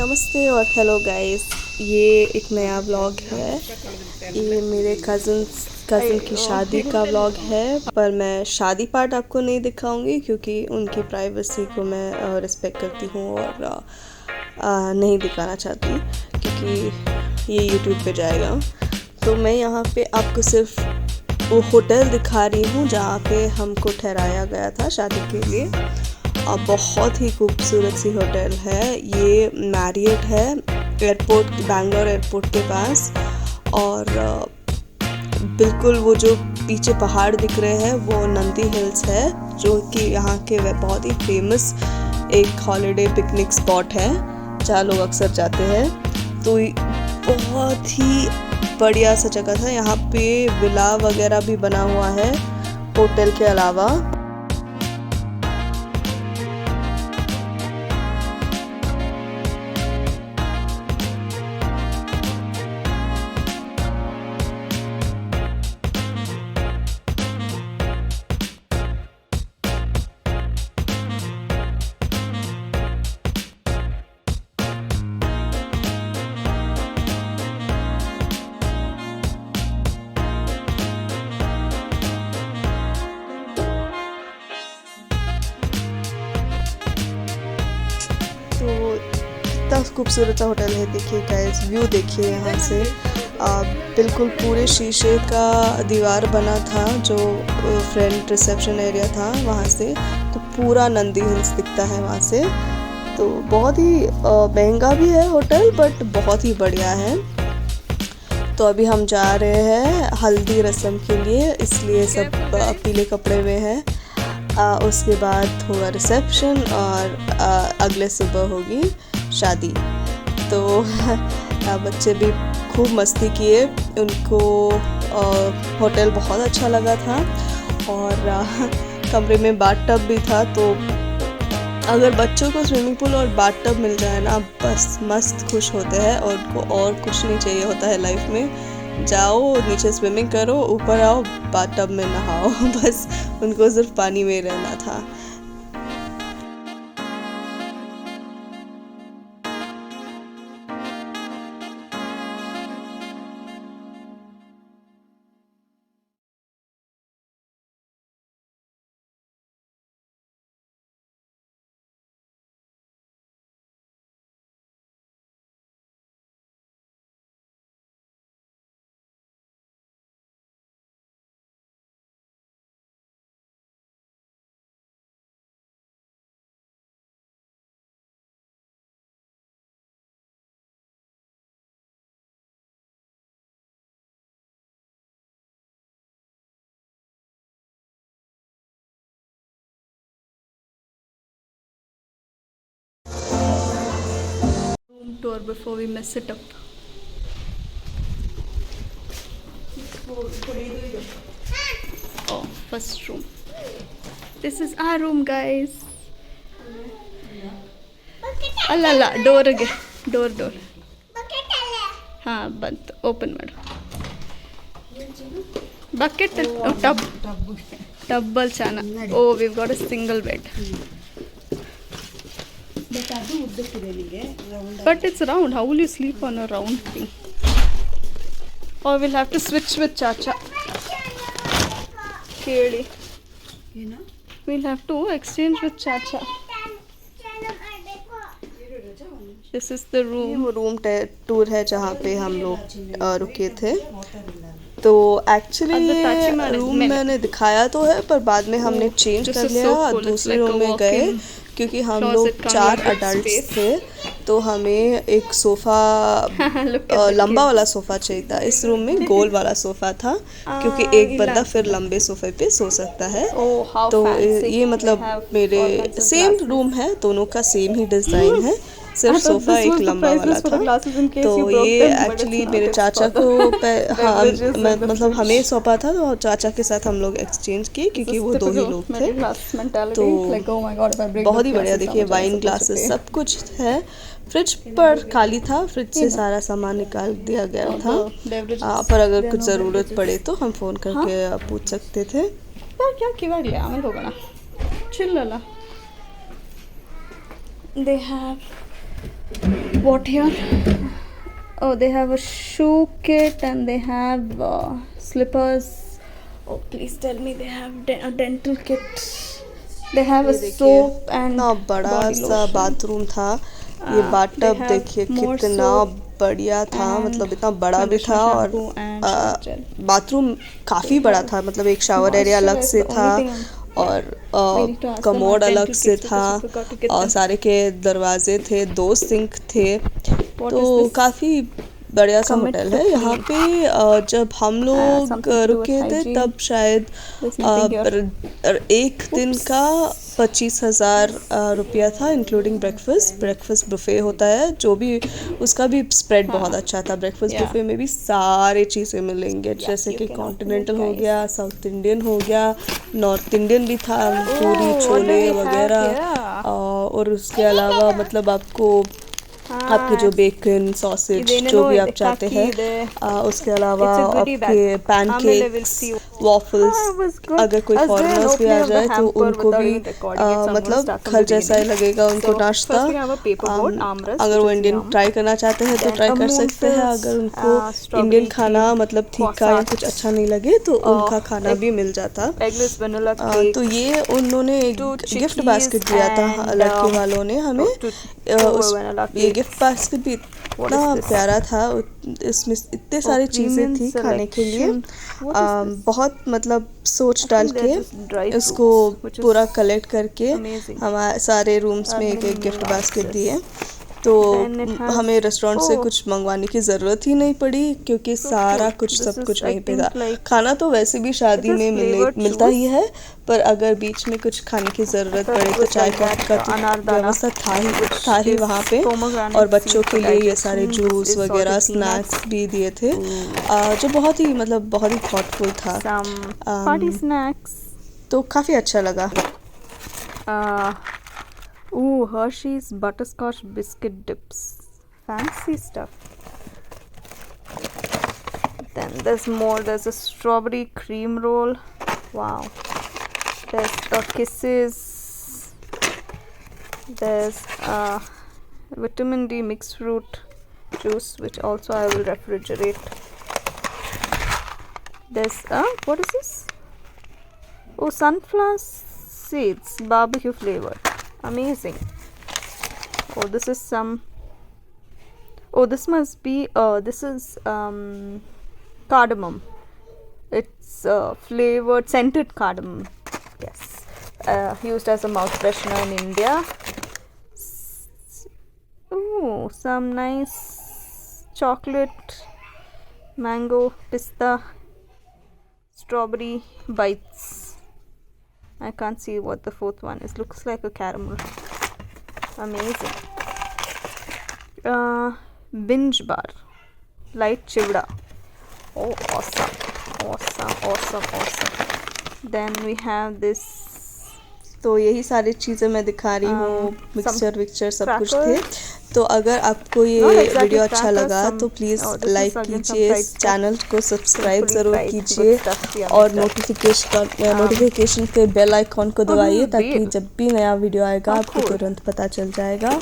नमस्ते और hello guys. ये एक नया व्लॉग है। ये मेरे कज़न की शादी का व्लॉग है, पर मैं शादी पार्ट आपको नहीं दिखाऊंगी क्योंकि उनकी प्राइवेसी को मैं रिस्पेक्ट करती हूँ और नहीं दिखाना चाहती क्योंकि ये यूट्यूब पे जाएगा। तो मैं यहाँ पे आपको सिर्फ वो होटल दिखा रही हूँ जहाँ पे हमको ठहराया गया था शादी के लिए। बहुत ही खूबसूरत सी होटल है। ये मैरियट है एयरपोर्ट, बैंगलोर एयरपोर्ट के पास। और बिल्कुल वो जो पीछे पहाड़ दिख रहे हैं वो नंदी हिल्स है, जो कि यहाँ के बहुत ही फेमस एक हॉलिडे पिकनिक स्पॉट है जहाँ लोग अक्सर जाते हैं। तो बहुत ही बढ़िया सा जगह था। यहाँ पे विला वगैरह भी बना हुआ है होटल के अलावा। तो कितना खूबसूरत होटल है, देखिए गाइस, व्यू देखिए यहाँ से। बिल्कुल पूरे शीशे का दीवार बना था जो फ्रंट रिसेप्शन एरिया था वहाँ से, तो पूरा नंदी हिल्स दिखता है वहाँ से। तो बहुत ही महंगा भी है होटल, बट बहुत ही बढ़िया है। तो अभी हम जा रहे हैं हल्दी रस्म के लिए, इसलिए सब पीले कपड़े में हैं। उसके बाद होगा रिसेप्शन और अगले सुबह होगी शादी। तो बच्चे भी खूब मस्ती किए, उनको होटल बहुत अच्छा लगा था। और कमरे में बाथटब भी था, तो अगर बच्चों को स्विमिंग पूल और बाथटब मिल जाए ना, बस मस्त खुश होते हैं और उनको और कुछ नहीं चाहिए होता है लाइफ में। जाओ नीचे स्विमिंग करो, ऊपर आओ बाथटब में नहाओ बस उनको सिर्फ पानी में रहना था। Tour before we mess it up. Oh, first room. This is our room, guys. ಅಲ್ಲ ಡೋರ್ಗೆ ಡೋರ್ ಹಾಂ ಬಂತು, ಓಪನ್ ಮಾಡು. ಬಕೆಟ್ ಟಬ್ಬಲ್ಲಿ ಚೆನ್ನಾಗಿ. Oh, we've got a single bed. But it's round. How will you sleep on a round thing? Or we'll have to switch with Chacha. Keli. We'll have to exchange with Chacha. This is the room. Room tour है जहाँ पे हम लोग रुके थे। तो actually room मैंने दिखाया तो है, पर बाद में हमने चेंज कर लिया, दूसरे रूम में गए क्योंकि हम लोग 4 अडल्ट्स थे। तो हमें एक सोफ़ा लंबा वाला सोफ़ा चाहिए था। इस रूम में गोल वाला सोफ़ा था क्योंकि एक बंदा फिर लंबे सोफ़े पे सो सकता है। तो ये मतलब मेरे सेम रूम है, दोनों का सेम ही डिज़ाइन है, सिर्फ सोफ़ा एक लंबा वाला था। तो ये एक्चुअली मेरे चाचा को हाँ मतलब हमें सौंपा था, तो चाचा के साथ हम लोग एक्सचेंज किए क्योंकि वो 2 ही लोग थे। तो बहुत ही बढ़िया, देखिए वाइन ग्लासेस सब कुछ है। फ्रिज पर खाली था, फ्रिज से सारा सामान निकाल दिया गया था। पर अगर कुछ ज़रूरत पड़े तो हम फ़ोन करके पूछ सकते थे। क्या किवाड़ आमेಲೆ ಹೋಗೋಣ. They have What here? Oh, they have a shoe kit and they have slippers. Oh, please tell me they have a dental kit. They have a ये देखिए soap and इतना बड़ा body सा lotion. बाथरूम था। ये They bathtub have देखिए more कितना soap बढ़िया था, and मतलब इतना बड़ा भी conditioner, था और shampoo and shower gel. Bathroom काफ़ी बड़ा था, मतलब एक शावर एरिया अलग से Moisturizer, the था only thing और we need to ask them commode are अलग dental से kits था because we forgot to get और them. सारे के दरवाजे थे, 2 सिंक थे। What तो is this? काफ़ी बढ़िया सा Commit होटल to है। यहाँ clean. पे जब हम लोग something to do with रुके थे hygiene. तब शायद There's nothing here. एक दिन का 25,000 रुपया था इंक्लूडिंग ब्रेकफास्ट बुफे होता है जो भी, उसका भी स्प्रेड बहुत अच्छा था। Breakfast Yeah. बुफे में भी सारे चीज़ें मिलेंगे, Yeah, जैसे you कि can open कॉन्टिनेंटल it, हो guys. गया, साउथ इंडियन हो गया, नॉर्थ इंडियन भी था, पूरी what do chole we have वगैरह। here? और उसके अलावा मतलब आपको आपके जो बेकन सॉसेज जो भी आप चाहते हैं, उसके अलावा It's a goodie आपके bag. Pancakes, see. Waffles, was good. अगर कोई I was doing an foreigners भी आ opening of the जाए तो hamper उनको without भी even recording it, so I'm gonna मतलब start from घर the जैसा ही beginning. लगेगा उनको So, नाश्ता। first we have a paper board, armrest, अगर which वो is इंडियन yum. ट्राई करना चाहते हैं तो Then ट्राई a कर सकते हैं। moonfills, अगर उनको strawberry इंडियन खाना cream, मतलब तीखा या कुछ croissants, अच्छा नहीं लगे तो उनका खाना भी मिल जाता। eggless vanilla cake, तो ये उन्होंने एक 2 गिफ्ट chickies बास्केट दिया था and, लड़के वालों ने हमें। two vanilla ये cakes. गिफ्ट बास्केट भी What इतना is this? प्यारा था, इसमें इतने सारी चीज़ें premium थी खाने के लिए। selection. What is this? बहुत मतलब सोच I डाल think के they're just dry इसको fruits, which is पूरा कलेक्ट करके amazing. हमारे सारे रूम्स में एक एक गिफ्ट बास्केट दिए। तो Then it has- हमें रेस्टोरेंट से oh. कुछ मंगवाने की ज़रूरत ही नहीं पड़ी क्योंकि सारा cute. कुछ This सब is, कुछ I वहीं पे think, था। like- खाना तो वैसे भी शादी It is में flavored मिलता juice. ही है, पर अगर बीच में कुछ खाने की ज़रूरत thought पड़े it तो was चाय like कॉफ़ी का that, तो anardana, व्यवस्था था ही is वहाँ पे। pomegranate और बच्चों seed के for लिए ये सारे digestion. This जूस is वगैरह salted peanuts. स्नैक्स भी दिए थे, जो बहुत ही मतलब बहुत ही थॉटफुल था। Some party snacks. तो काफ़ी अच्छा लगा। Hershey's butterscotch biscuit dips. Fancy stuff. Then there's more. There's a strawberry cream roll. Wow. There's Kisses. There's vitamin D mixed fruit juice, which also I will refrigerate. There's what is this? Oh, sunflower seeds, barbecue flavored. Amazing. Oh, this is some. Oh, this must be. This is cardamom. It's flavored, scented cardamom. Yes. Used as a mouth freshener in India. Oh, some nice chocolate, mango, pista, strawberry bites. I can't see what the fourth one is. Looks like a caramel. Amazing. Binge bar. Light chivda. Oh, awesome. Then we have this. तो यही सारी चीज़ें मैं दिखा रही हूँ, mixture सब कुछ थे। तो अगर आपको ये वीडियो अच्छा लगा तो प्लीज़ लाइक कीजिए, इस चैनल को सब्सक्राइब ज़रूर कीजिए और नोटिफिकेशन के बेल आइकॉन को दबाइए ताकि जब भी नया वीडियो आएगा आपको तुरंत पता चल जाएगा।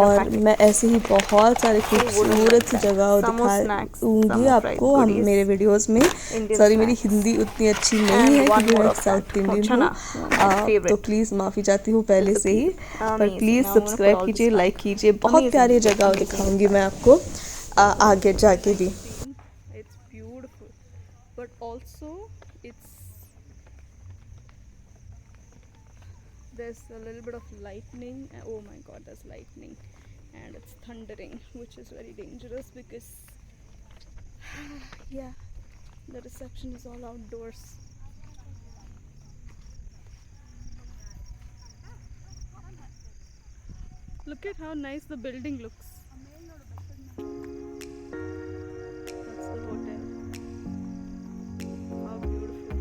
और मैं ऐसे ही बहुत सारे खूबसूरत सी जगह दिखाऊंगी आपको मेरे वीडियोस में। सॉरी, मेरी हिंदी उतनी अच्छी नहीं है क्योंकि मैं साउथ इंडियन हूँ, तो प्लीज़ माफ़ी चाहती हूँ पहले से ही। पर प्लीज़ सब्सक्राइब कीजिए, लाइक कीजिए। बहुत प्यारी जगह दिखाऊंगी मैं आपको आगे जाके भी। It's beautiful, but also there's a little bit of lightning. Oh my god, there's lightning and it's thundering, which is very dangerous because yeah, the reception is all outdoors. Look at how nice the building looks. That's the hotel. How beautiful.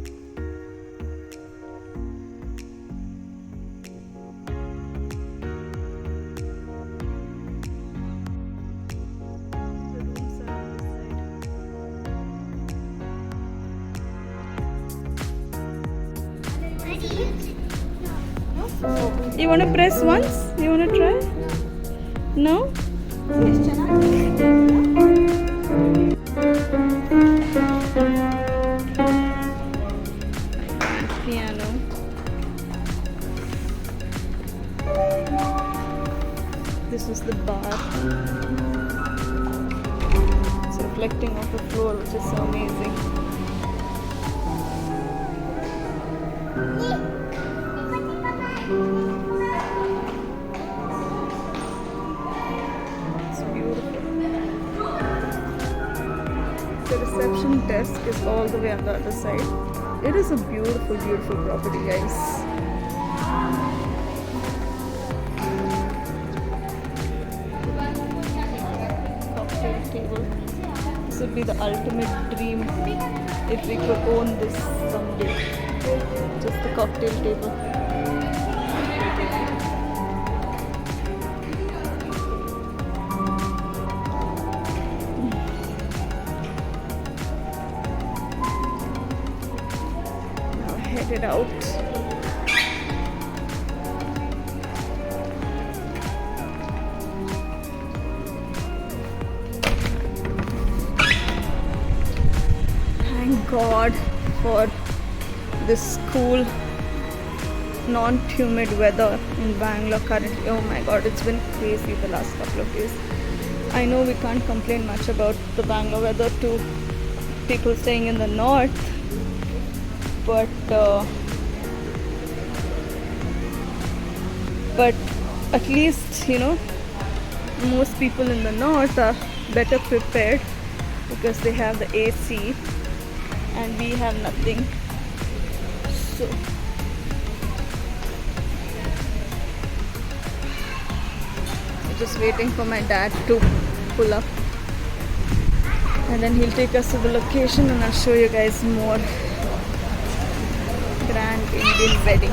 The rooms are on this side. You want to press once? You want to try? No? Piano. This is the bar. It's reflecting off the floor, which is so amazing. It's beautiful. The reception desk is all the way on the other side. It is a beautiful, beautiful property, guys. Cocktail table. This would be the ultimate dream if we could own this someday. Just the cocktail table. Now headed out. Thank God for this cool, non-humid weather in Bangalore currently. Oh my God, it's been crazy the last couple of days. I know we can't complain much about the Bangalore weather to people staying in the north, but at least, you know, most people in the north are better prepared because they have the AC and we have nothing. So I'm just waiting for my dad to pull up, and then he'll take us to the location and I'll show you guys more grand Indian wedding.